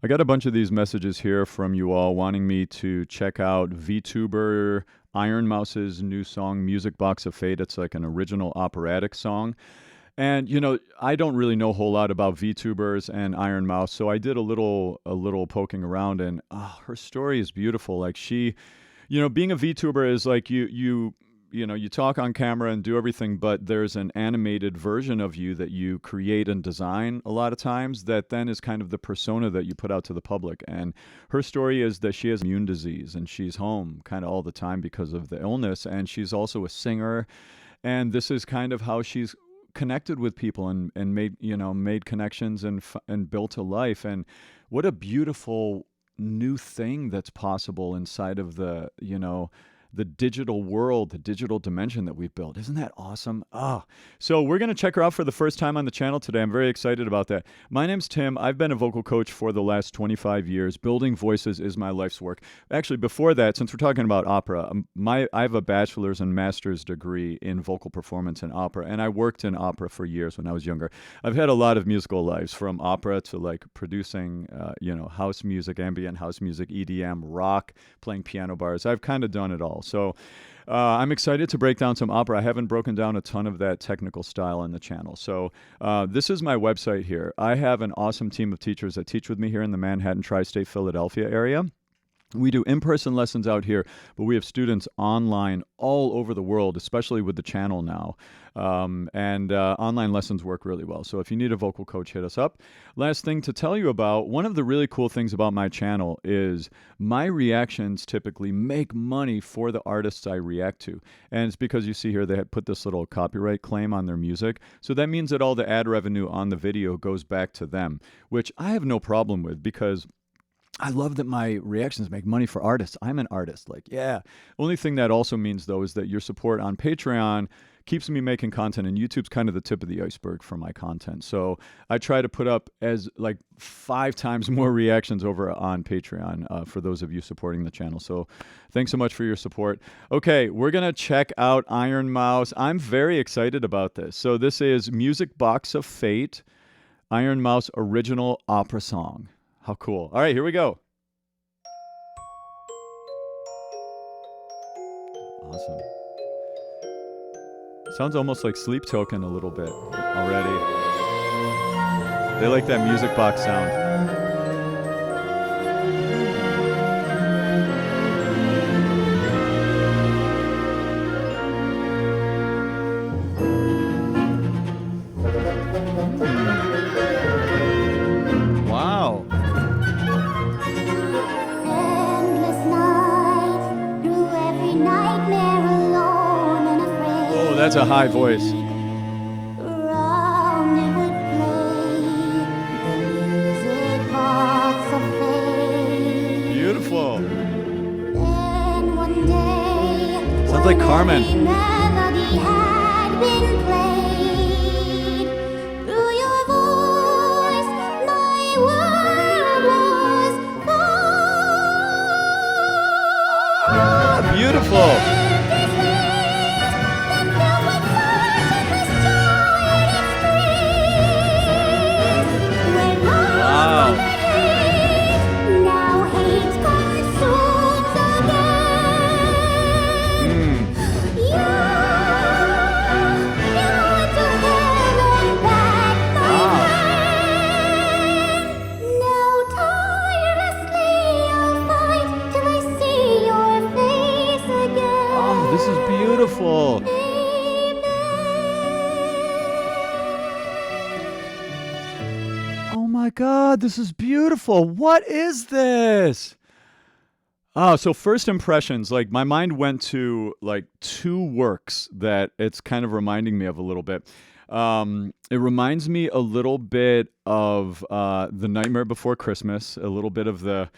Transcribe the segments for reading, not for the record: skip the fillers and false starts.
I got a bunch of these messages here from you all wanting me to check out VTuber Iron Mouse's new song, Music Box of Fate. It's like an original operatic song. And I don't really know a whole lot about VTubers and Iron Mouse, so I did a little poking around, and her story is beautiful. Like being a VTuber is like you talk on camera and do everything, but there's an animated version of you that you create and design a lot of times that then is kind of the persona that you put out to the public. And her story is that she has immune disease and she's home kind of all the time because of the illness, and she's also a singer. And this is kind of how she's connected with people and made connections and built a life. And what a beautiful new thing that's possible inside of the digital world, the digital dimension that we've built. Isn't that awesome? So we're going to check her out for the first time on the channel today. I'm very excited about that. My name's Tim. I've been a vocal coach for the last 25 years. Building voices is my life's work. Actually, before that, since we're talking about opera, I have a bachelor's and master's degree in vocal performance and opera, and I worked in opera for years when I was younger. I've had a lot of musical lives, from opera to like producing, house music, ambient house music, EDM, rock, playing piano bars. I've kind of done it all. So I'm excited to break down some opera. I haven't broken down a ton of that technical style on the channel. So this is my website here. I have an awesome team of teachers that teach with me here in the Manhattan, Tri-State, Philadelphia area. We do in-person lessons out here, but we have students online all over the world, especially with the channel now. Online lessons work really well. So if you need a vocal coach, hit us up. Last thing to tell you about, one of the really cool things about my channel is my reactions typically make money for the artists I react to. And it's because you see here they have put this little copyright claim on their music. So that means that all the ad revenue on the video goes back to them, which I have no problem with, because I love that my reactions make money for artists. I'm an artist. Like, yeah. Only thing that also means, though, is that your support on Patreon keeps me making content, and YouTube's kind of the tip of the iceberg for my content. So I try to put up as like 5 times more reactions over on Patreon for those of you supporting the channel. So thanks so much for your support. Okay, we're going to check out Iron Mouse. I'm very excited about this. So this is Music Box of Fate, Iron Mouse original opera song. How cool. All right, here we go. Awesome. Sounds almost like Sleep Token a little bit already. They like that music box sound. Wow. Oh, that's a high voice. Beautiful. Sounds like Carmen. Beautiful. This is beautiful. Oh my God, this is beautiful. What is this? Oh, so first impressions, like my mind went to like 2 works that it's kind of reminding me of a little bit. It reminds me a little bit of The Nightmare Before Christmas, a little bit of the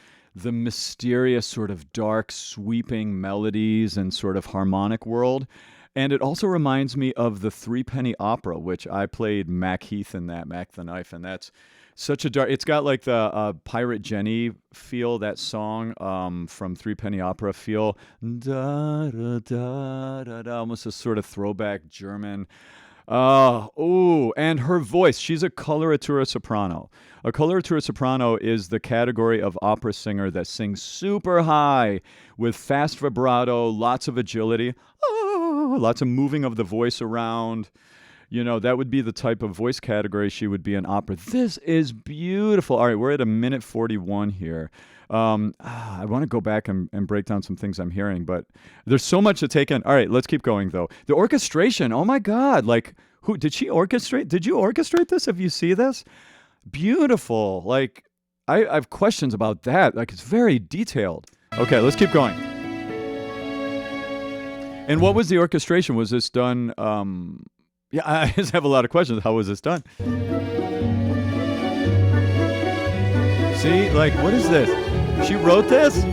mysterious sort of dark sweeping melodies and sort of harmonic world. And it also reminds me of the Threepenny Opera, which I played Mac Heath in that, Mac the Knife, and that's such a dark, it's got like the Pirate Jenny feel, that song from Threepenny Opera feel, da, da, da, da, da, almost a sort of throwback German Ooh, and her voice. She's a coloratura soprano. A coloratura soprano is the category of opera singer that sings super high with fast vibrato, lots of agility, lots of moving of the voice around. That would be the type of voice category she would be in opera. This is beautiful. All right, we're at a minute 41 here. I want to go back and break down some things I'm hearing, but there's so much to take in. All right, let's keep going, though. The orchestration, oh my God. Like, who did she orchestrate? Did you orchestrate this? Have you see this? Beautiful. Like, I have questions about that. Like, it's very detailed. Okay, let's keep going. And what was the orchestration? Was this done... Yeah, I just have a lot of questions. How was this done? See, like, what is this? She wrote this?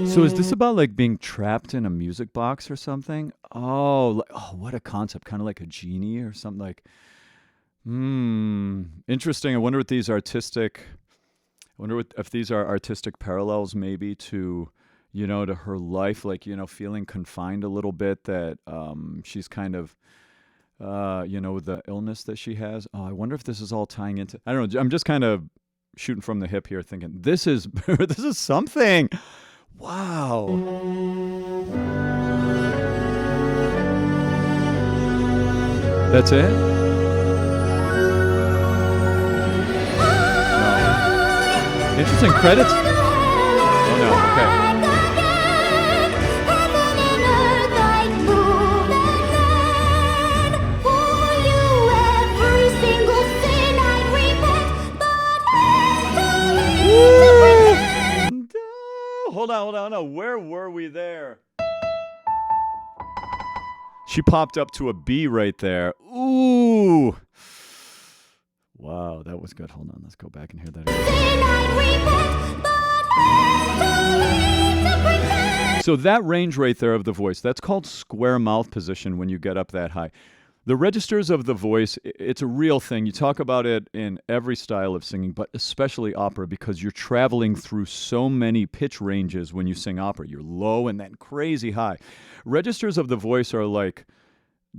So is this about like being trapped in a music box or something? Oh, what a concept! Kind of like a genie or something. Like, interesting. I wonder what these artistic. I wonder if these are artistic parallels, maybe to, to her life. Like, feeling confined a little bit. That she's kind of, the illness that she has. Oh, I wonder if this is all tying into. I don't know. I'm just kind of shooting from the hip here, thinking this is this is something. Wow. That's it? No. Interesting credits. Oh no, okay. Hold on. Where were we there? She popped up to a B right there. Ooh. Wow, that was good. Hold on, let's go back and hear that again. So that range right there of the voice, that's called square mouth position when you get up that high. The registers of the voice, it's a real thing. You talk about it in every style of singing, but especially opera, because you're traveling through so many pitch ranges when you sing opera. You're low and then crazy high. Registers of the voice are like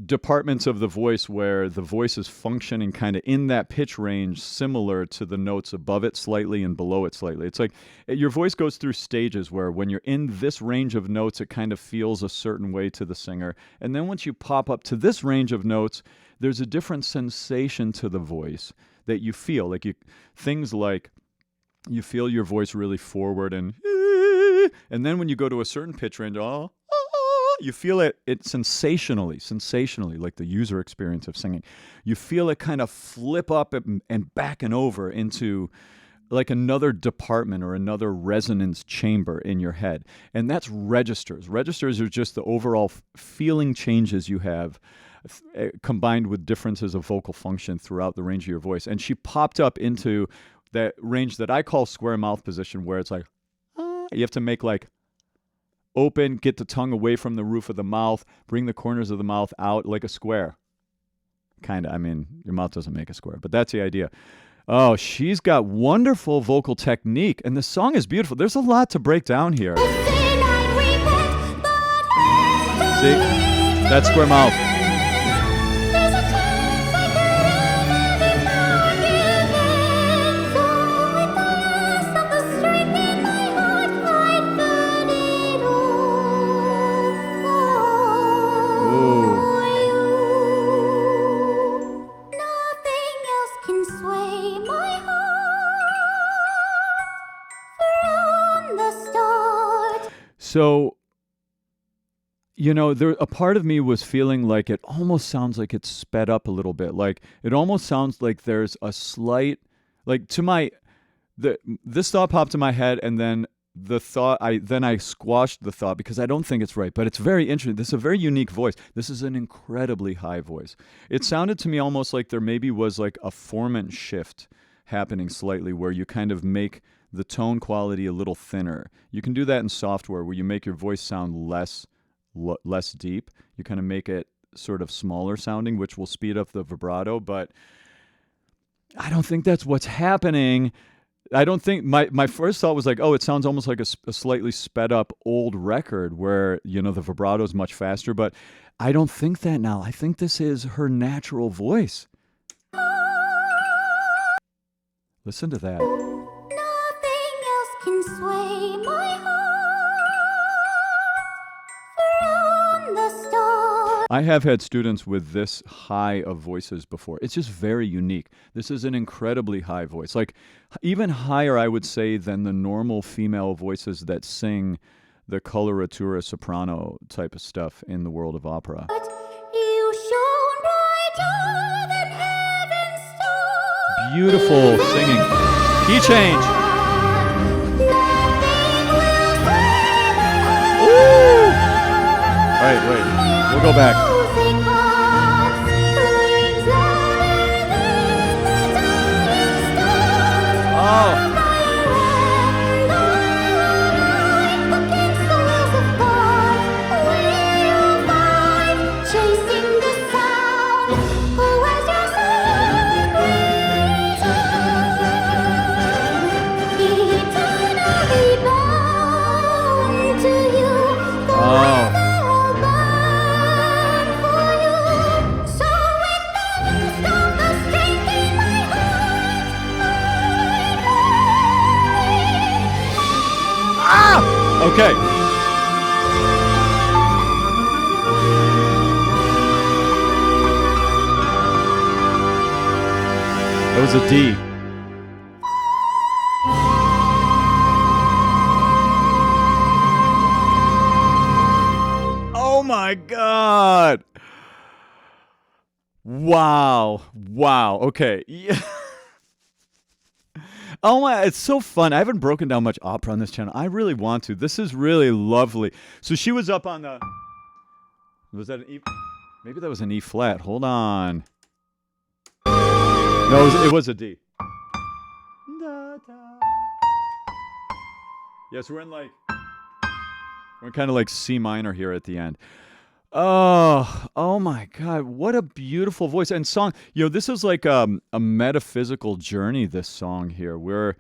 departments of the voice where the voice is functioning kind of in that pitch range similar to the notes above it slightly and below it slightly. It's like your voice goes through stages where when you're in this range of notes, it kind of feels a certain way to the singer. And then once you pop up to this range of notes, there's a different sensation to the voice that you feel. Like things like you feel your voice really forward and then when you go to a certain pitch range, you feel it sensationally, like the user experience of singing. You feel it kind of flip up and back and over into like another department or another resonance chamber in your head. And that's registers. Registers are just the overall feeling changes you have combined with differences of vocal function throughout the range of your voice. And she popped up into that range that I call square mouth position, where it's like, you have to make like, open, get the tongue away from the roof of the mouth, bring the corners of the mouth out like a square. Kind of, I mean, your mouth doesn't make a square, but that's the idea. Oh, she's got wonderful vocal technique, and the song is beautiful. There's a lot to break down here. See? That's square mouth. So, there a part of me was feeling like it almost sounds like it's sped up a little bit. Like it almost sounds like there's a slight, like to my this thought popped in my head, and then I squashed the thought because I don't think it's right, but it's very interesting. This is a very unique voice. This is an incredibly high voice. It sounded to me almost like there maybe was like a formant shift happening slightly, where you kind of make the tone quality a little thinner. You can do that in software where you make your voice sound less deep. You kind of make it sort of smaller sounding, which will speed up the vibrato, but I don't think that's what's happening. I don't think my first thought was like, oh, it sounds almost like a slightly sped up old record where, the vibrato is much faster, but I don't think that now. I think this is her natural voice. Listen to that. Nothing else can sway my heart from the start. I have had students with this high of voices before. It's just very unique. This is an incredibly high voice. Like even higher, I would say, than the normal female voices that sing the coloratura soprano type of stuff in the world of opera. But you shone brighter than heaven's star. Beautiful singing. Key change. Ooh! All right, wait. We'll go back. Oh. Okay. That was a D. Oh my God. Wow. Okay. Yeah. Oh my, it's so fun. I haven't broken down much opera on this channel. I really want to. This is really lovely. So she was up on the... Was that an E? Maybe that was an E flat. Hold on. No, it was a D. Yes, we're kind of like C minor here at the end. Oh my God, what a beautiful voice and song. This is like a metaphysical journey, this song here, where,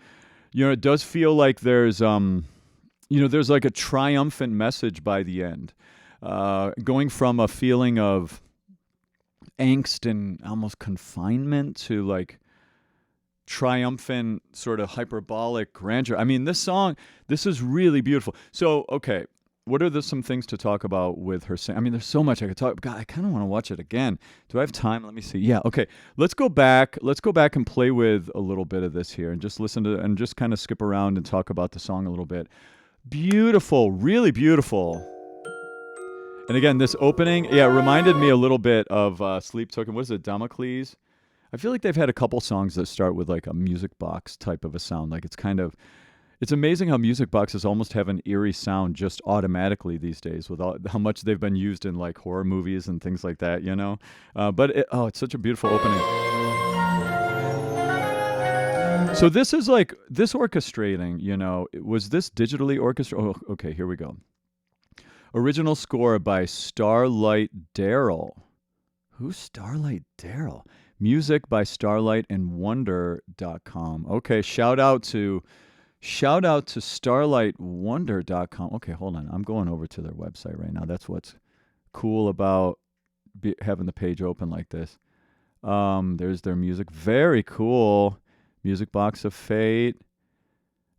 it does feel like there's like a triumphant message by the end, going from a feeling of angst and almost confinement to like triumphant sort of hyperbolic grandeur. I mean, this is really beautiful. So, okay. What are some things to talk about with her singing? I mean, there's so much I could talk. God, I kind of want to watch it again. Do I have time? Let me see. Yeah, okay. Let's go back and play with a little bit of this here and just listen to and just kind of skip around and talk about the song a little bit. Beautiful, really beautiful. And again, this opening, reminded me a little bit of Sleep Token. What is it, Damocles? I feel like they've had a couple songs that start with like a music box type of a sound. Like it's amazing how music boxes almost have an eerie sound just automatically these days with how much they've been used in like horror movies and things like that, But it's such a beautiful opening. So this is like, this orchestrating, was this digitally orchestrated? Oh, okay, here we go. Original score by Starlight Darrell. Who's Starlight Darrell? Music by starlightandwonder.com. Okay, shout out to starlightwonder.com. Okay, hold on. I'm going over to their website right now. That's what's cool about having the page open like this. There's their music. Very cool. Music Box of Fate.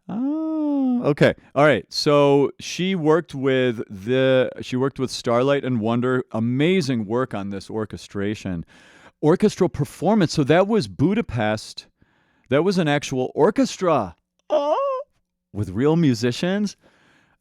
Oh, okay. All right. So she worked with Starlight and Wonder. Amazing work on this orchestration. Orchestral performance. So that was Budapest. That was an actual orchestra. Oh, with real musicians.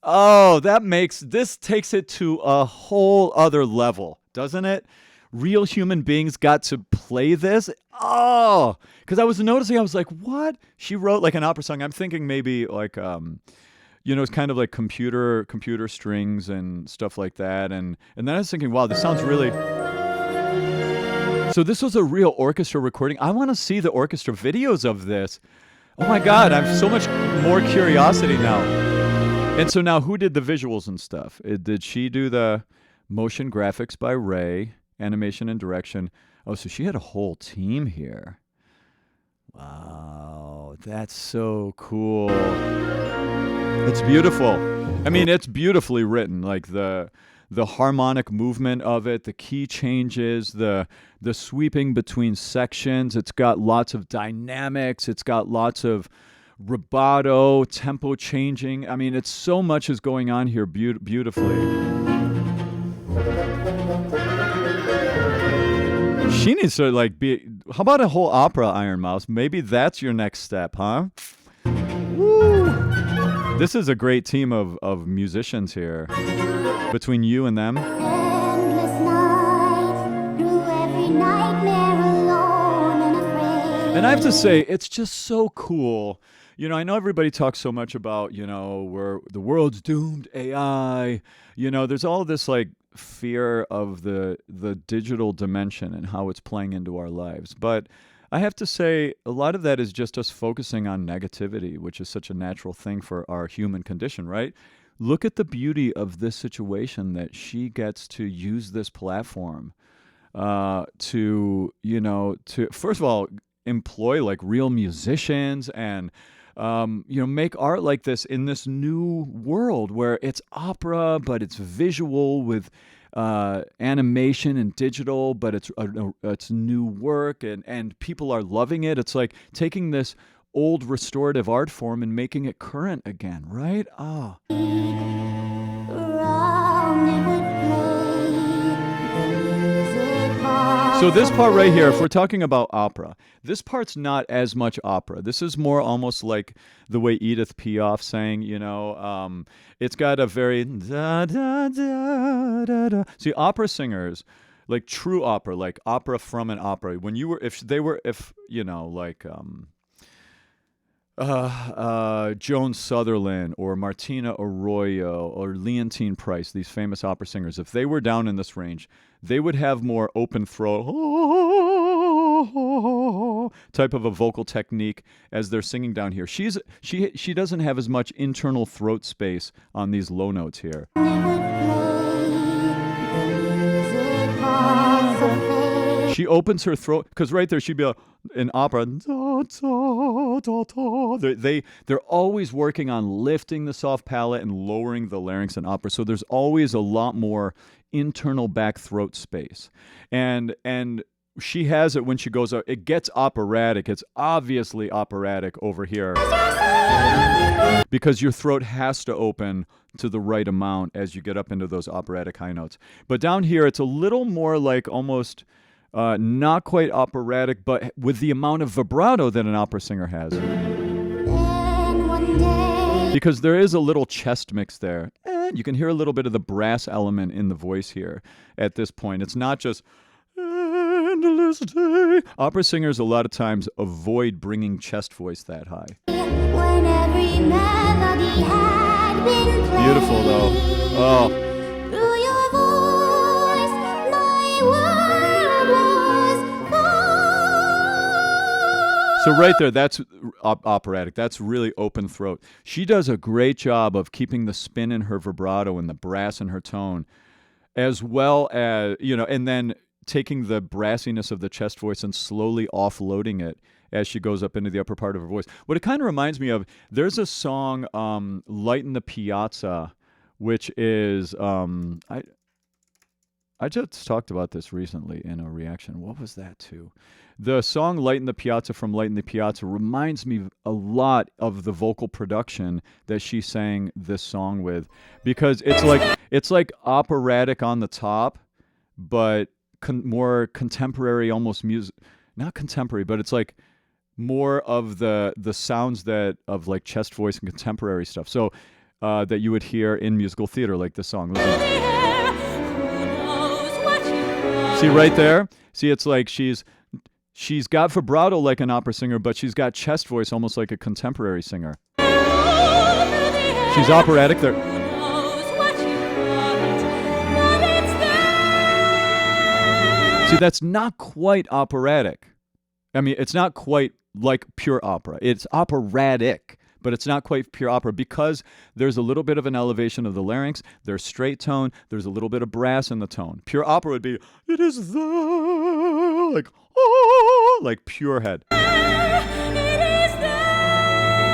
Oh, this takes it to a whole other level, doesn't it? Real human beings got to play this. Oh, because I was noticing, I was like, what? She wrote like an opera song. I'm thinking maybe like, it's kind of like computer strings and stuff like that. And then I was thinking, wow, this sounds really. So this was a real orchestra recording. I want to see the orchestra videos of this. Oh my God, I have so much more curiosity now. And so now, who did the visuals and stuff? Did she do the motion graphics by Ray, animation and direction? Oh, so she had a whole team here. Wow, that's so cool. It's beautiful. I mean, it's beautifully written. Like the harmonic movement of it, the key changes, the sweeping between sections. It's got lots of dynamics. It's got lots of rubato, tempo changing. I mean, it's so much is going on here beautifully. She needs to like be. How about a whole opera, Iron Mouse? Maybe that's your next step, huh? Woo! This is a great team of musicians here. Between you and them. Endless nights, through every nightmare alone and afraid. And I have to say, it's just so cool. I know everybody talks so much about, where the world's doomed, AI. There's all this like fear of the digital dimension and how it's playing into our lives. But I have to say, a lot of that is just us focusing on negativity, which is such a natural thing for our human condition, right? Look at the beauty of this situation that she gets to use this platform to first of all employ like real musicians and make art like this in this new world where it's opera, but it's visual with animation and digital, but it's new work and people are loving it. It's like taking this old restorative art form and making it current again, right? Ah. So this part right here, if we're talking about opera, this part's not as much opera. This is more almost like the way Edith Piaf sang, it's got a very da da da da da. See, opera singers, like true opera, like opera from an opera, Joan Sutherland or Martina Arroyo or Leontine Price, these famous opera singers, if they were down in this range, they would have more open throat type of a vocal technique as they're singing down here. She doesn't have as much internal throat space on these low notes here. She opens her throat because right there she'd be an opera. They're always working on lifting the soft palate and lowering the larynx in opera. So there's always a lot more internal back throat space, and she has it when she goes out. It gets operatic. It's obviously operatic over here because your throat has to open to the right amount as you get up into those operatic high notes. But down here, it's a little more like almost not quite operatic, but with the amount of vibrato that an opera singer has. Because there is a little chest mix there. And you can hear a little bit of the brass element in the voice here at this point. It's not just endless day. Opera singers a lot of times avoid bringing chest voice that high. When every melody had been played. Beautiful though. Oh. Through your voice, my world was born. So right there, that's operatic. That's really open throat. She does a great job of keeping the spin in her vibrato and the brass in her tone, as well as, and then taking the brassiness of the chest voice and slowly offloading it as she goes up into the upper part of her voice. What it kind of reminds me of, there's a song, Light in the Piazza, which is, I just talked about this recently in a reaction. What was that to? The song Light in the Piazza from Light in the Piazza reminds me a lot of the vocal production that she sang this song with, because it's like operatic on the top, but more contemporary, almost music, not contemporary, but it's like more of the sounds that of like chest voice and contemporary stuff. So that you would hear in musical theater, like this song. Listen. See right there? See, it's like she's got vibrato like an opera singer, but she's got chest voice almost like a contemporary singer. She's operatic there. See, that's not quite operatic. I mean, it's not quite like pure opera. It's operatic, but it's not quite pure opera because there's a little bit of an elevation of the larynx. There's straight tone. There's a little bit of brass in the tone. Pure opera would be, it is the, like, oh, like pure head. Hear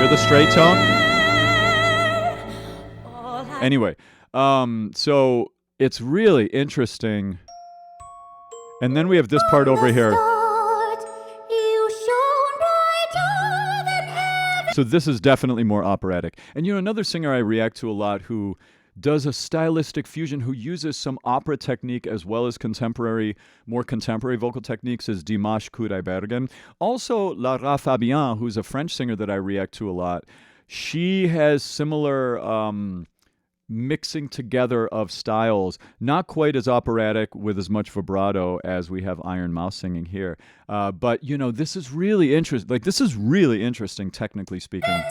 the straight tone? Anyway, so it's really interesting. And then we have this part over here. So this is definitely more operatic. And another singer I react to a lot who does a stylistic fusion, who uses some opera technique as well as more contemporary vocal techniques is Dimash Kudaibergen. Also, Lara Fabian, who's a French singer that I react to a lot. She has similar mixing together of styles, not quite as operatic with as much vibrato as we have Iron Mouse singing here. But this is really interesting. Like, this is really interesting, technically speaking,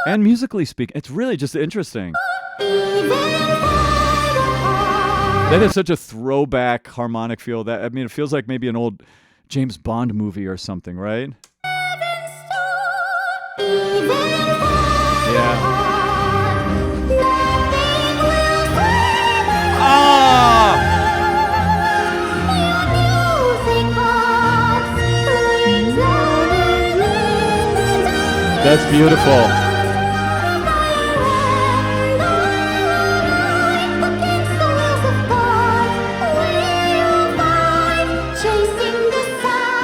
and musically speaking. It's really just interesting. That is such a throwback harmonic feel. That, I mean, it feels like maybe an old James Bond movie or something, right? Yeah. That's beautiful.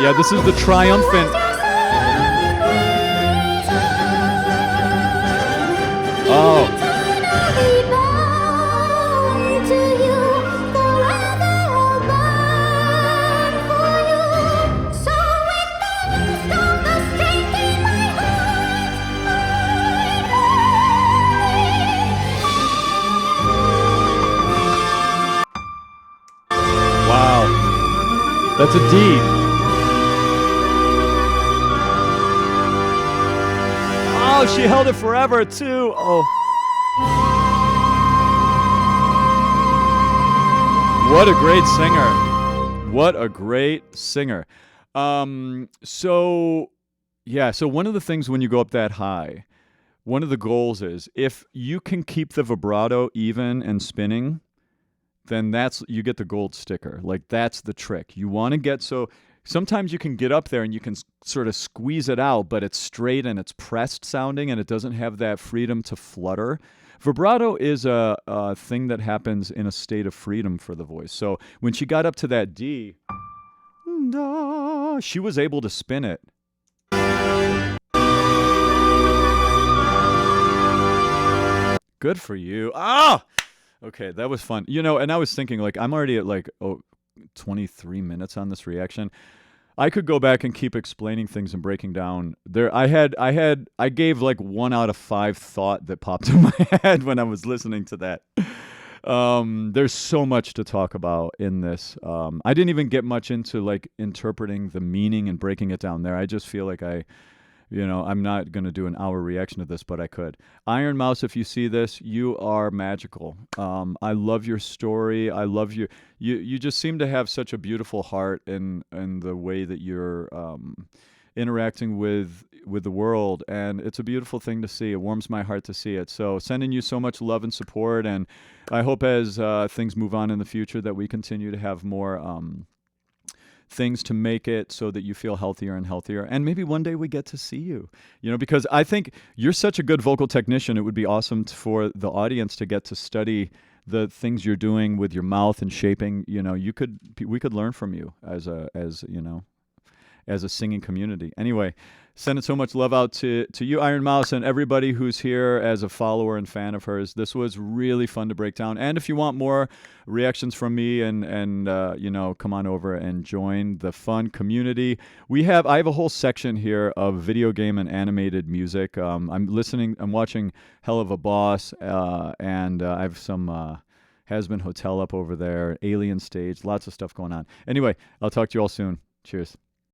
Yeah, this is the triumphant. Oh. That's a D. Oh, she held it forever, too. Oh. What a great singer. What a great singer. So one of the things when you go up that high, one of the goals is if you can keep the vibrato even and spinning, then you get the gold sticker. Like, that's the trick. You want to get, so sometimes you can get up there and you can sort of squeeze it out, but it's straight and it's pressed sounding and it doesn't have that freedom to flutter. Vibrato is a thing that happens in a state of freedom for the voice. So when she got up to that D, she was able to spin it. Good for you. Ah! Okay, that was fun. And I was thinking, like, I'm already at 23 minutes on this reaction. I could go back and keep explaining things and breaking down. I gave like 1 out of 5 thought that popped in my head when I was listening to that. There's so much to talk about in this. I didn't even get much into like interpreting the meaning and breaking it down there. I just feel like I'm not going to do an hour reaction to this, but I could. Iron Mouse, if you see this, you are magical. I love your story. I love you. You just seem to have such a beautiful heart in the way that you're interacting with the world, and it's a beautiful thing to see. It warms my heart to see it. So sending you so much love and support, and I hope as things move on in the future that we continue to have more things to make it so that you feel healthier and healthier. And maybe one day we get to see you, because I think you're such a good vocal technician. It would be awesome for the audience to get to study the things you're doing with your mouth and shaping. We could learn from you as as a singing community. Anyway, sending so much love out to you, Iron Mouse, and everybody who's here as a follower and fan of hers. This was really fun to break down. And if you want more reactions from me and come on over and join the fun community. I have a whole section here of video game and animated music. I'm watching Hell of a Boss, and I have some Has-Been Hotel up over there, Alien Stage, lots of stuff going on. Anyway, I'll talk to you all soon. Cheers.